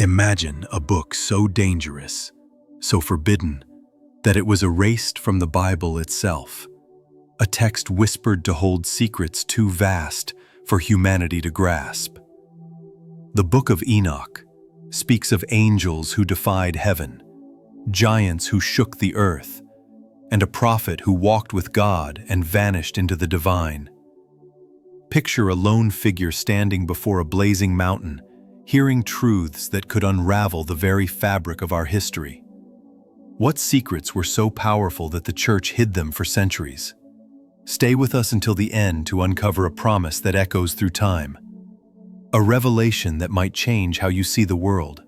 Imagine a book so dangerous, so forbidden, that it was erased from the Bible itself. A text whispered to hold secrets too vast for humanity to grasp. The Book of Enoch speaks of angels who defied heaven, giants who shook the earth, and a prophet who walked with God and vanished into the divine. Picture a lone figure standing before a blazing mountain, hearing truths that could unravel the very fabric of our history. What secrets were so powerful that the church hid them for centuries? Stay with us until the end to uncover a promise that echoes through time. A revelation that might change how you see the world.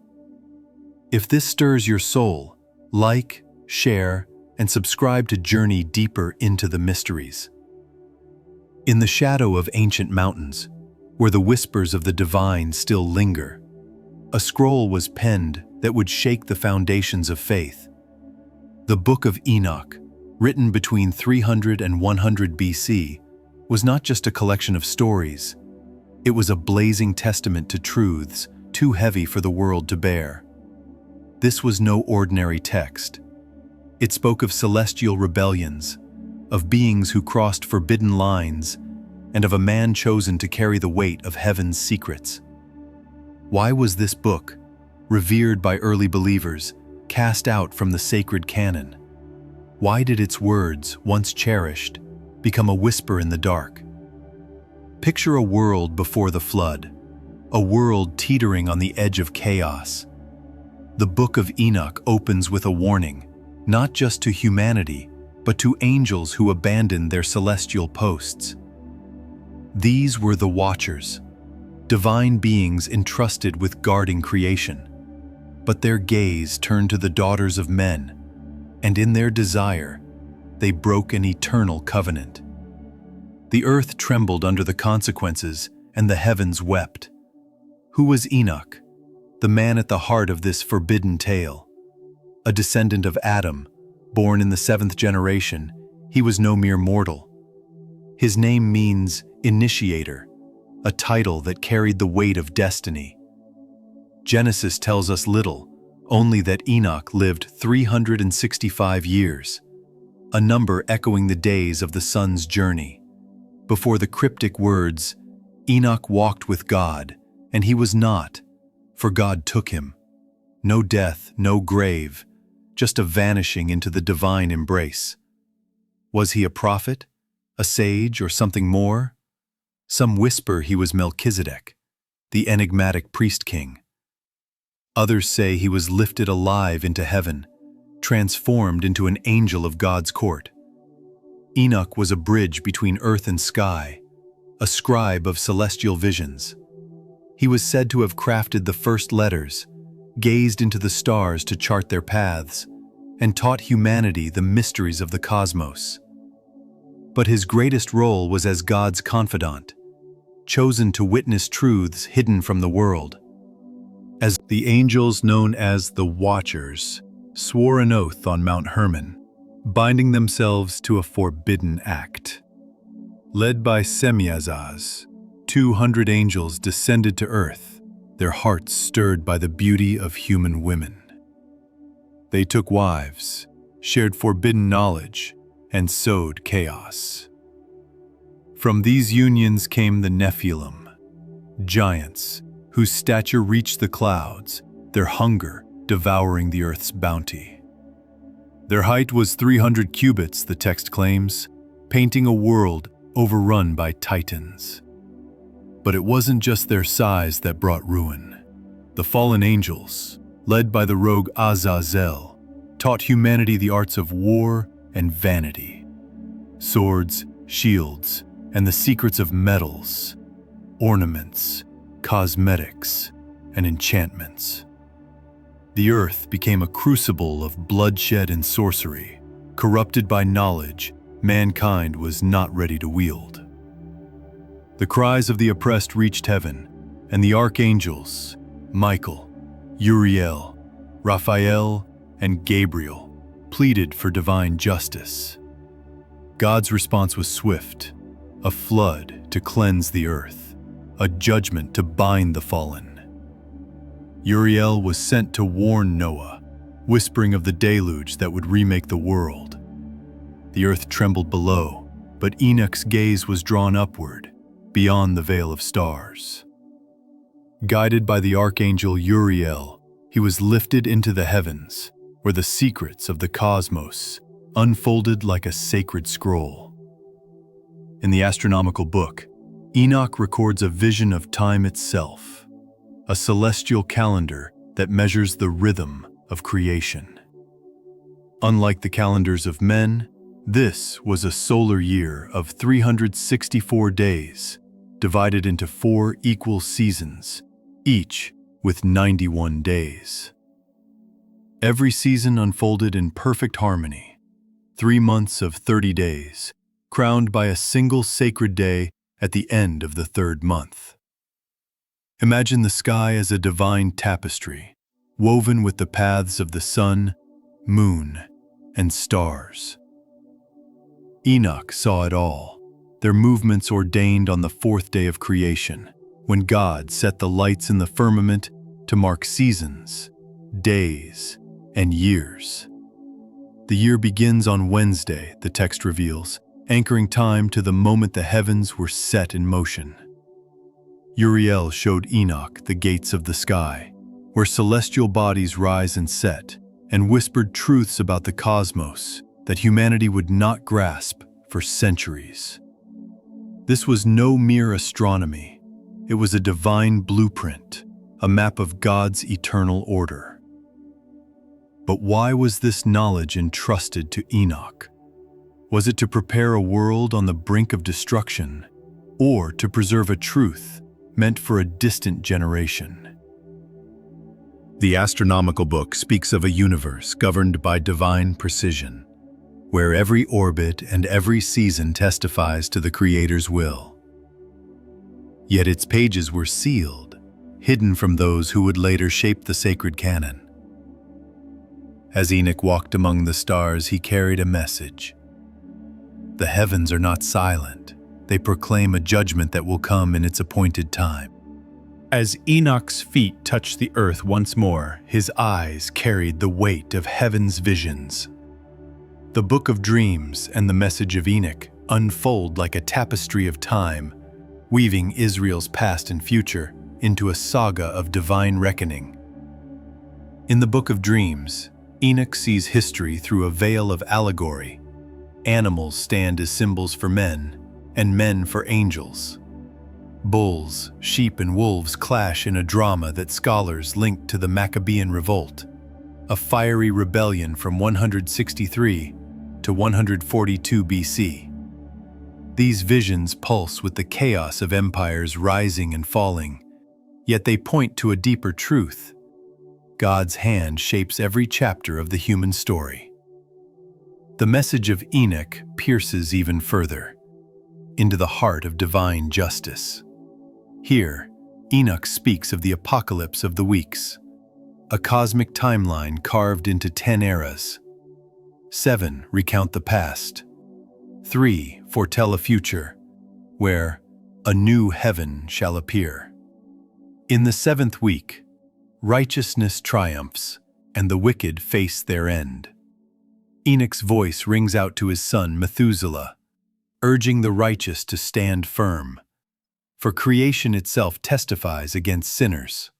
If this stirs your soul, like, share, and subscribe to journey deeper into the mysteries. In the shadow of ancient mountains, where the whispers of the divine still linger, a scroll was penned that would shake the foundations of faith. The Book of Enoch, written between 300 and 100 BC, was not just a collection of stories. It was a blazing testament to truths too heavy for the world to bear. This was no ordinary text. It spoke of celestial rebellions, of beings who crossed forbidden lines, and of a man chosen to carry the weight of heaven's secrets. Why was this book, revered by early believers, cast out from the sacred canon? Why did its words, once cherished, become a whisper in the dark? Picture a world before the flood, a world teetering on the edge of chaos. The Book of Enoch opens with a warning, not just to humanity, but to angels who abandoned their celestial posts. These were the Watchers, divine beings entrusted with guarding creation. But their gaze turned to the daughters of men, and in their desire, they broke an eternal covenant. The earth trembled under the consequences, and the heavens wept. Who was Enoch, the man at the heart of this forbidden tale? A descendant of Adam, born in the 7th generation, he was no mere mortal. His name means initiator, a title that carried the weight of destiny. Genesis tells us little, only that Enoch lived 365 years, a number echoing the days of the sun's journey. Before the cryptic words, Enoch walked with God, and he was not, for God took him. No death, no grave, just a vanishing into the divine embrace. Was he a prophet, a sage, or something more? Some whisper he was Melchizedek, the enigmatic priest-king. Others say he was lifted alive into heaven, transformed into an angel of God's court. Enoch was a bridge between earth and sky, a scribe of celestial visions. He was said to have crafted the first letters, gazed into the stars to chart their paths, and taught humanity the mysteries of the cosmos. But his greatest role was as God's confidant, chosen to witness truths hidden from the world. As the angels known as the Watchers swore an oath on Mount Hermon, binding themselves to a forbidden act. Led by Semiazaz, 200 angels descended to earth, their hearts stirred by the beauty of human women. They took wives, shared forbidden knowledge, and sowed chaos. From these unions came the Nephilim, giants whose stature reached the clouds, their hunger devouring the earth's bounty. Their height was 300 cubits, the text claims, painting a world overrun by titans. But it wasn't just their size that brought ruin. The fallen angels, led by the rogue Azazel, taught humanity the arts of war and vanity. Swords, shields, and the secrets of metals, ornaments, cosmetics, and enchantments. The earth became a crucible of bloodshed and sorcery, corrupted by knowledge mankind was not ready to wield. The cries of the oppressed reached heaven, and the archangels, Michael, Uriel, Raphael, and Gabriel, pleaded for divine justice. God's response was swift, a flood to cleanse the earth, a judgment to bind the fallen. Uriel was sent to warn Noah, whispering of the deluge that would remake the world. The earth trembled below, but Enoch's gaze was drawn upward, beyond the veil of stars. Guided by the archangel Uriel, he was lifted into the heavens, where the secrets of the cosmos unfolded like a sacred scroll. In the Astronomical Book, Enoch records a vision of time itself, a celestial calendar that measures the rhythm of creation. Unlike the calendars of men, this was a solar year of 364 days, divided into 4 equal seasons, each with 91 days. Every season unfolded in perfect harmony, 3 months of 30 days, crowned by a single sacred day at the end of the 3rd month. Imagine the sky as a divine tapestry, woven with the paths of the sun, moon, and stars. Enoch saw it all, their movements ordained on the 4th day of creation, when God set the lights in the firmament to mark seasons, days, and years. The year begins on Wednesday, the text reveals, anchoring time to the moment the heavens were set in motion. Uriel showed Enoch the gates of the sky, where celestial bodies rise and set, and whispered truths about the cosmos that humanity would not grasp for centuries. This was no mere astronomy. It was a divine blueprint, a map of God's eternal order. But why was this knowledge entrusted to Enoch? Was it to prepare a world on the brink of destruction, or to preserve a truth meant for a distant generation? The Astronomical Book speaks of a universe governed by divine precision, where every orbit and every season testifies to the Creator's will. Yet its pages were sealed, hidden from those who would later shape the sacred canon. As Enoch walked among the stars, he carried a message. The heavens are not silent. They proclaim a judgment that will come in its appointed time. As Enoch's feet touched the earth once more, his eyes carried the weight of heaven's visions. The Book of Dreams and the message of Enoch unfold like a tapestry of time, weaving Israel's past and future into a saga of divine reckoning. In the Book of Dreams, Enoch sees history through a veil of allegory. Animals stand as symbols for men, and men for angels. Bulls, sheep, and wolves clash in a drama that scholars link to the Maccabean Revolt, a fiery rebellion from 163 to 142 BC. These visions pulse with the chaos of empires rising and falling, yet they point to a deeper truth. God's hand shapes every chapter of the human story. The message of Enoch pierces even further, into the heart of divine justice. Here, Enoch speaks of the apocalypse of the weeks, a cosmic timeline carved into 10 eras. 7 recount the past. 3 foretell a future, where a new heaven shall appear. In the 7th week, righteousness triumphs, and the wicked face their end. Enoch's voice rings out to his son Methuselah, urging the righteous to stand firm, for creation itself testifies against sinners.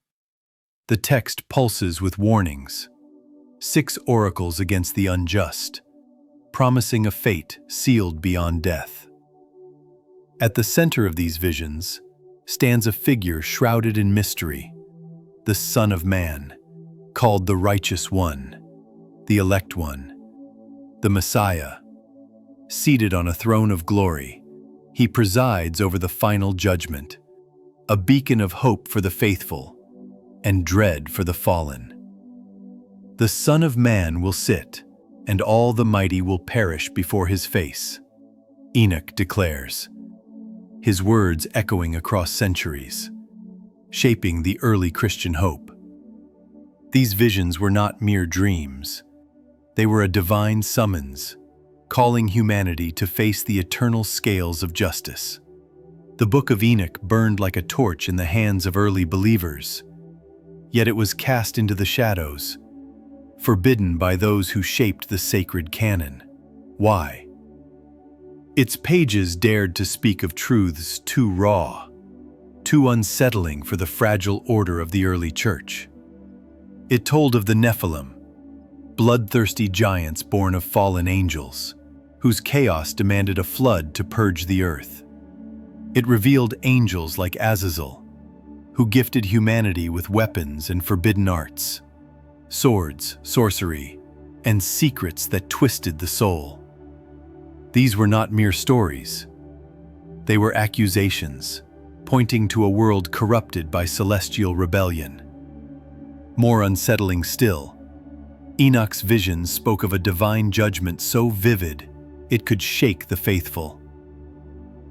The text pulses with warnings, 6 oracles against the unjust, promising a fate sealed beyond death. At the center of these visions stands a figure shrouded in mystery, the Son of Man, called the Righteous One, the Elect One, the Messiah. Seated on a throne of glory, he presides over the final judgment, a beacon of hope for the faithful and dread for the fallen. The Son of Man will sit, and all the mighty will perish before his face, Enoch declares, his words echoing across centuries, shaping the early Christian hope. These visions were not mere dreams. They were a divine summons, calling humanity to face the eternal scales of justice. The Book of Enoch burned like a torch in the hands of early believers. yet it was cast into the shadows, forbidden by those who shaped the sacred canon. Why? Its pages dared to speak of truths too raw, too unsettling for the fragile order of the early church. It told of the Nephilim, bloodthirsty giants born of fallen angels, whose chaos demanded a flood to purge the earth. It revealed angels like Azazel, who gifted humanity with weapons and forbidden arts, swords, sorcery, and secrets that twisted the soul. These were not mere stories. They were accusations, pointing to a world corrupted by celestial rebellion. More unsettling still, Enoch's visions spoke of a divine judgment so vivid it could shake the faithful.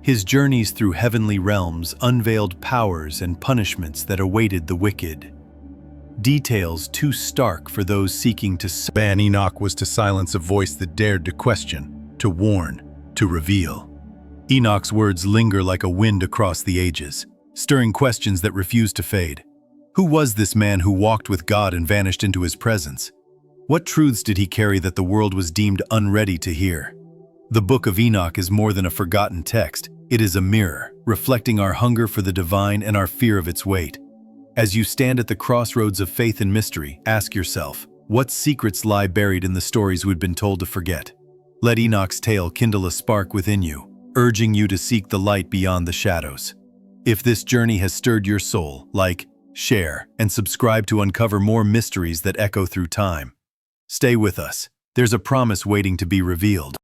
His journeys through heavenly realms unveiled powers and punishments that awaited the wicked. Details too stark for those seeking to ban Enoch was to silence a voice that dared to question, to warn, to reveal. Enoch's words linger like a wind across the ages, stirring questions that refuse to fade. Who was this man who walked with God and vanished into his presence? What truths did he carry that the world was deemed unready to hear? The Book of Enoch is more than a forgotten text. It is a mirror, reflecting our hunger for the divine and our fear of its weight. As you stand at the crossroads of faith and mystery, ask yourself, what secrets lie buried in the stories we've been told to forget? Let Enoch's tale kindle a spark within you, urging you to seek the light beyond the shadows. If this journey has stirred your soul, like, share, and subscribe to uncover more mysteries that echo through time. Stay with us. There's a promise waiting to be revealed.